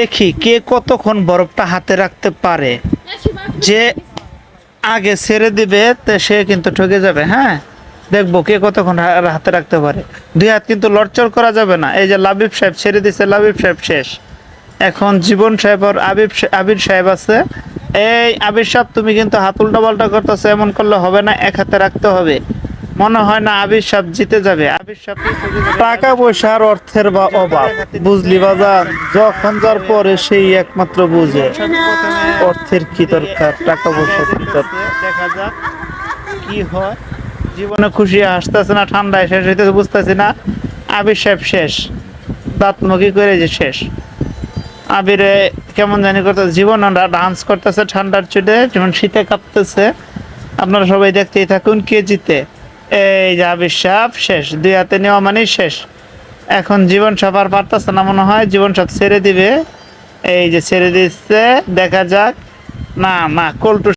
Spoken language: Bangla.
দেখি কে কতক্ষণ বরফটা হাতে রাখতে পারে। যে আগে ছেড়ে দিবে তো সে কিন্তু ঠকে যাবে। হ্যাঁ, দেখবো কে কতক্ষণ হাতে রাখতে পারে। দুই হাত কিন্তু লড়চড় করা যাবে না। এই যে লাবিব সাহেব ছেড়ে দিছে, লাবিব সাহেব শেষ। এখন জীবন সাহেব আর আবির সাহেব আছে। এই আবির সাহেব, তুমি কিন্তু হাত উল্টা পাল্টা করতেছো, এমন করলে হবে না, এক হাতে রাখতে হবে। মনে হয় না আবির সাহেব জিতে যাবে। আবির সাহেব টাকা পয়সার অর্থের বা অভাব, বুঝলি বাজার, যখন যার পরে সেই একমাত্র বুঝে অর্থের কি দরকার, টাকা পয়সার কি দরকার। দেখা যাক কি হয়। জীবনে খুশি হাসতেছে না, ঠান্ডায় শেষ হইতেছে বুঝতেছি না। আবির সাহেব শেষ, দাঁত মুখি করে যে শেষ। আবিরে কেমন জানি করতেছে, জীবন ডান্স করতেছে ঠান্ডার চুটে, যেমন শীতে কাঁপতেছে। আপনারা সবাই দেখতেই থাকুন কে জিতে। এই যে আবির সাহেব শেষ, দুই হাতে নেওয়া মানেই শেষ। এখন জীবন সাহেব আর পারতেছে না মনে হয়, জীবন সাহেব ছেড়ে দিবে। এই যে ছেড়ে দিচ্ছে, দেখা যাক। না না, কল্টু